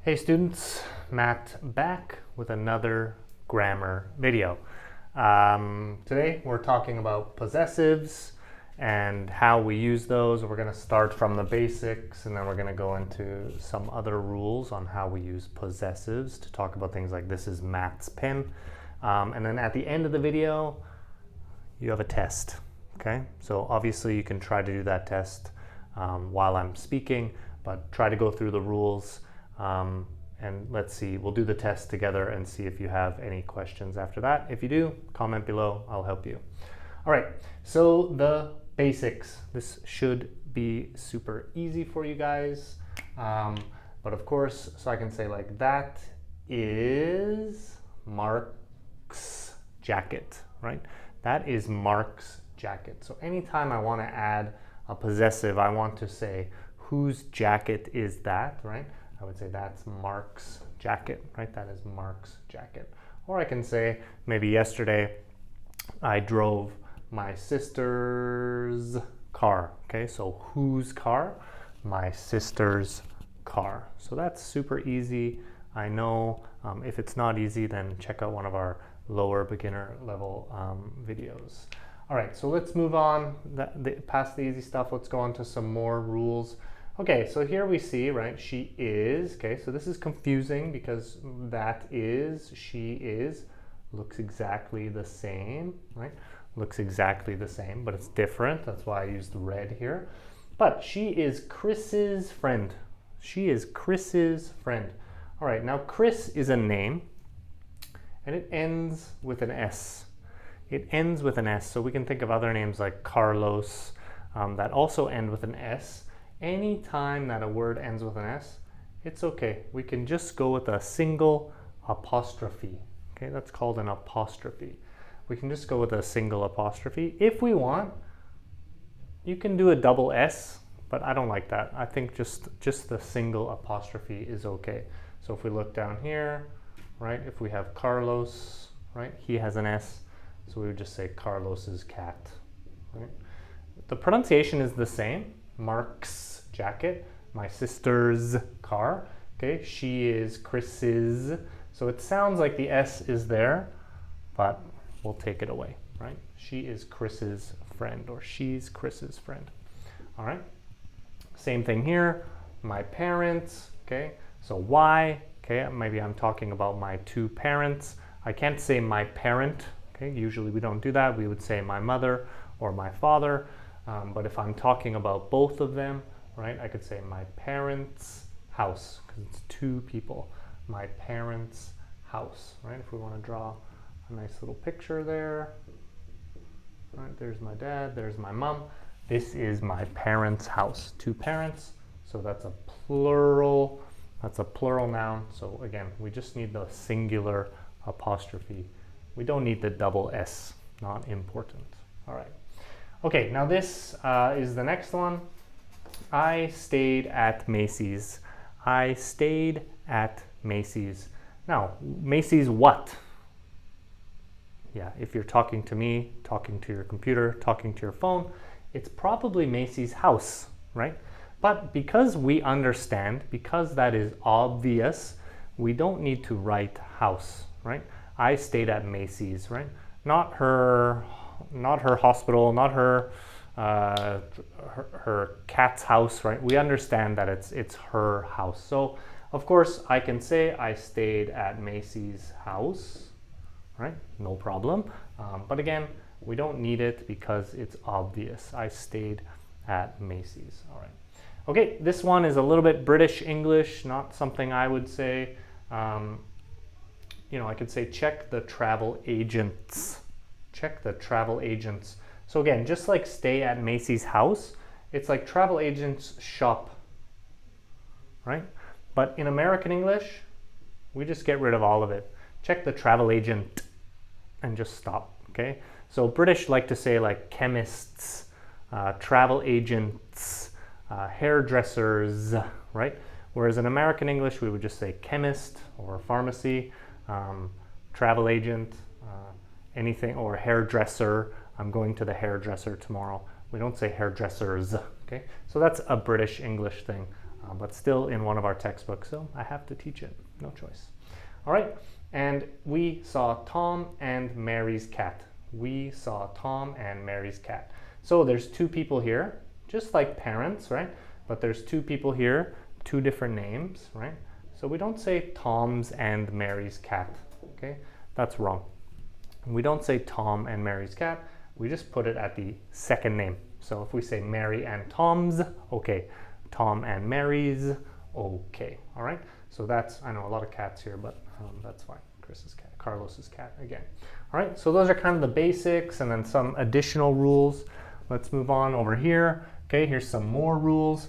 Hey students, Matt back with another grammar video. Today we're talking about possessives and how we use those. We're going to start from the basics and then we're going to go into some other rules on how we use possessives to talk about things like this is Matt's pen. And then at the end of the video, you have a test. Okay, so obviously you can try to do that test while I'm speaking, but try to go through the rules. And let's see, we'll do the test together and see if you have any questions after that. If you do, comment below, I'll help you. All right, so the basics. This should be super easy for you guys. But of course, so I can say like that is Mark's jacket, right? That is Mark's jacket. So anytime I want to add a possessive, I want to say whose jacket is that, right? I would say that's Mark's jacket, right? That is Mark's jacket. Or I can say maybe yesterday I drove my sister's car. Okay, so whose car? My sister's car. So that's super easy. I know if it's not easy, then check out one of our lower beginner level videos. All right, so let's move on past the easy stuff. Let's go on to some more rules. Okay, so here we see, right, she is, okay, so this is confusing because that is, she is, looks exactly the same, right? Looks exactly the same, but it's different. That's why I used red here. But she is Chris's friend. She is Chris's friend. All right, now Chris is a name, and it ends with an S. It ends with an S, so we can think of other names like Carlos that also end with an S. Anytime that a word ends with an S, it's okay. We can just go with a single apostrophe. Okay, that's called an apostrophe. We can just go with a single apostrophe. If we want, you can do a double S, but I don't like that. I think just the single apostrophe is okay. So if we look down here, right, if we have Carlos, right, he has an S, so we would just say Carlos's cat. Right? The pronunciation is the same. Mark's jacket, my sister's car. Okay, she is Chris's. So it sounds like the S is there, but we'll take it away, right? She is Chris's friend, or she's Chris's friend. All right. Same thing here. My parents. Okay. So why? Okay. Maybe I'm talking about my two parents. I can't say my parent. Okay. Usually we don't do that. We would say my mother or my father. But if I'm talking about both of them, right, I could say my parents' house, because it's two people. My parents' house, right? If we want to draw a nice little picture there, right? There's my dad, there's my mom. This is my parents' house. Two parents, so that's a plural. That's a plural noun. So again, we just need the singular apostrophe. We don't need the double S. Not important. All right. Okay, now this is the next one. I stayed at Macy's. I stayed at Macy's. Now, Macy's what? Yeah, if you're talking to me, talking to your computer, talking to your phone, it's probably Macy's house, right? But because we understand, because that is obvious, we don't need to write house, right? I stayed at Macy's, right? Not her hospital, not her cat's house, right? We understand that it's her house. So of course I can say I stayed at Macy's house, right? No problem. But again, we don't need it because it's obvious. I stayed at Macy's. All right. Okay, this one is a little bit British English, not something I would say. I could say check the travel agents. Check the travel agents. So again, just like stay at Macy's house, it's like travel agents shop, right? But in American English, we just get rid of all of it. Check the travel agent and just stop, okay? So British like to say like chemists, travel agents, hairdressers, right? Whereas in American English, we would just say chemist or pharmacy, travel agent, anything, or hairdresser. I'm going to the hairdresser tomorrow. We don't say hairdressers, okay? So that's a British English thing. but still in one of our textbooks, so I have to teach it, no choice. All right, and we saw Tom and Mary's cat. We saw Tom and Mary's cat. So there's two people here, just like parents, right? But there's two people here, two different names, right? So we don't say Tom's and Mary's cat, okay? That's wrong. We don't say Tom and Mary's cat, we just put it at the second name. So if we say Mary and Tom's, okay. Tom and Mary's, okay. All right, so that's, I know a lot of cats here, but that's fine. Chris's cat, Carlos's cat again. All right, so those are kind of the basics and then some additional rules. Let's move on over here. Okay, here's some more rules.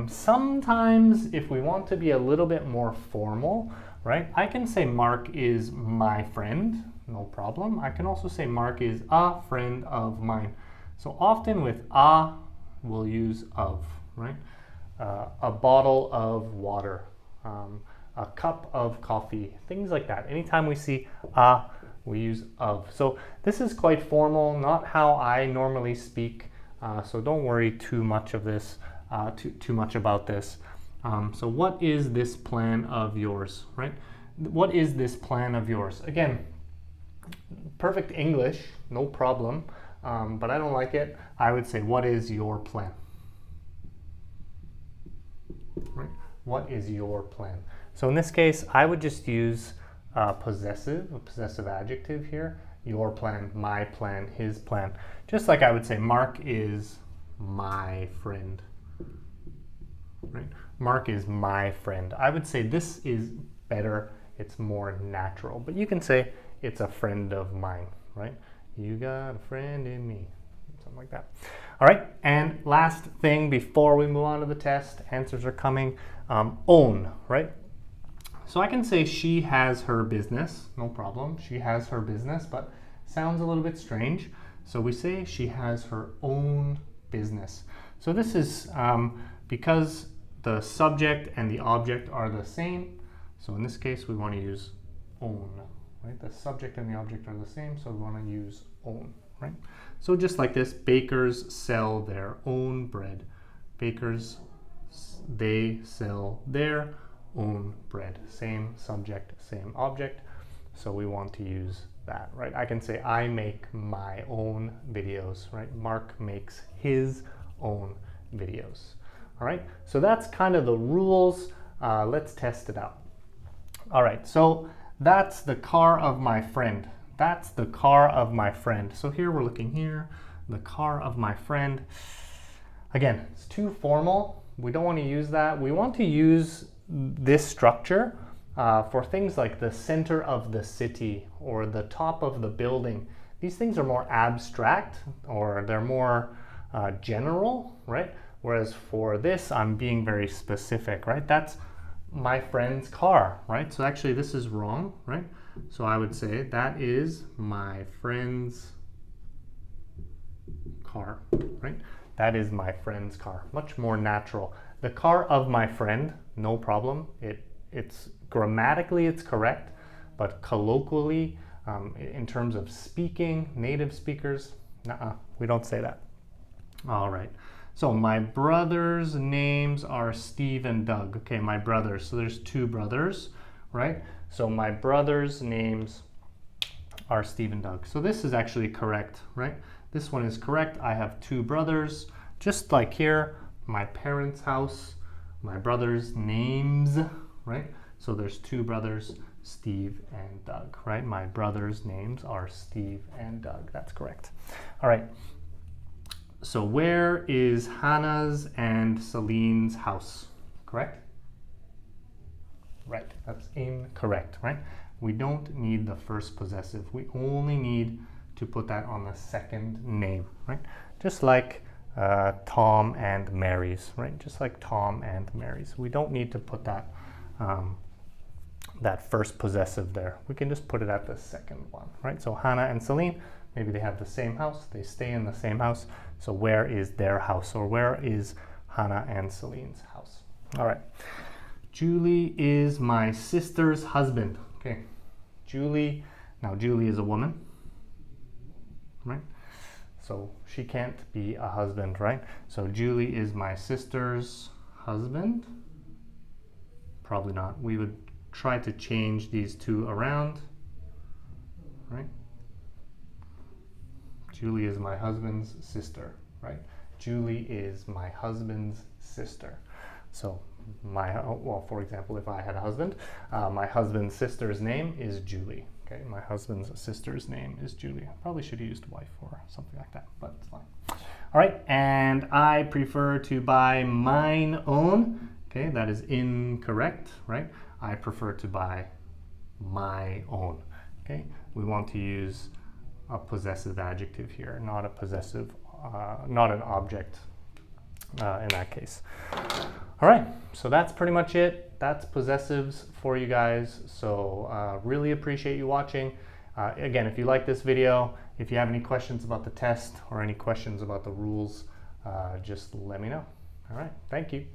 Sometimes if we want to be a little bit more formal, right, I can say Mark is my friend, no problem. I can also say Mark is a friend of mine. So often with a, we'll use of, right? A bottle of water, a cup of coffee, things like that. Anytime we see a, we use of. So this is quite formal, not how I normally speak. So don't worry too much of this, too much about this. So what is this plan of yours, right? What is this plan of yours? Again, perfect English, no problem, but I don't like it. I would say, what is your plan? Right? What is your plan? So in this case, I would just use a possessive adjective here. Your plan, my plan, his plan. Just like I would say, Mark is my friend. Right? Mark is my friend. I would say this is better. It's more natural. But you can say it's a friend of mine, right? You got a friend in me. Something like that. All right, and last thing before we move on to the test, answers are coming. Own, right? So I can say she has her business, no problem. She has her business, but sounds a little bit strange. So we say she has her own business. So this is because the subject and the object are the same. So in this case, we want to use own, right? The subject and the object are the same, so we want to use own, right? So just like this, bakers sell their own bread. Bakers, they sell their own bread. Same subject, same object. So we want to use that, right? I can say I make my own videos, right? Mark makes his own videos. All right, so that's kind of the rules. Let's test it out. All right, so that's the car of my friend. That's the car of my friend. So here we're looking here, the car of my friend. Again, it's too formal. We don't want to use that. We want to use this structure for things like the center of the city or the top of the building. These things are more abstract or they're more general, right? Whereas for this, I'm being very specific, right? That's my friend's car, right? So actually this is wrong, right? So I would say that is my friend's car, right? That is my friend's car. Much more natural. The car of my friend, no problem. It's grammatically it's correct, but colloquially, in terms of speaking, native speakers, we don't say that. All right. So my brothers' names are Steve and Doug. Okay, my brothers. So there's two brothers, right? So my brothers' names are Steve and Doug. So this is actually correct, right? This one is correct. I have two brothers, just like here, my parents' house, my brothers' names, right? So there's two brothers, Steve and Doug, right? My brothers' names are Steve and Doug. That's correct. All right. So where is Hannah's and Celine's house? Correct? Right, that's incorrect, right? We don't need the first possessive. We only need to put that on the second name, right? Just like Tom and Mary's, right? Just like Tom and Mary's. We don't need to put that that first possessive there. We can just put it at the second one, right? So Hannah and Celine, maybe they have the same house. They stay in the same house. So where is their house? Or where is Hannah and Celine's house? All right. Julie is my sister's husband. Okay. Julie, now Julie is a woman, right? So she can't be a husband, right? So Julie is my sister's husband. Probably not. We would try to change these two around, right? Julie is my husband's sister, right? Julie is my husband's sister. So well, for example, if I had a husband, my husband's sister's name is Julie. Okay, my husband's sister's name is Julie. I probably should have used wife or something like that, but it's fine. All right, and I prefer to buy mine own. Okay, that is incorrect, right? I prefer to buy my own. Okay, we want to use a possessive adjective here, not a possessive, not an object in that case. All right, so that's pretty much it. That's possessives for you guys. So really appreciate you watching. Again, if you like this video, if you have any questions about the test or any questions about the rules, just let me know. All right, thank you.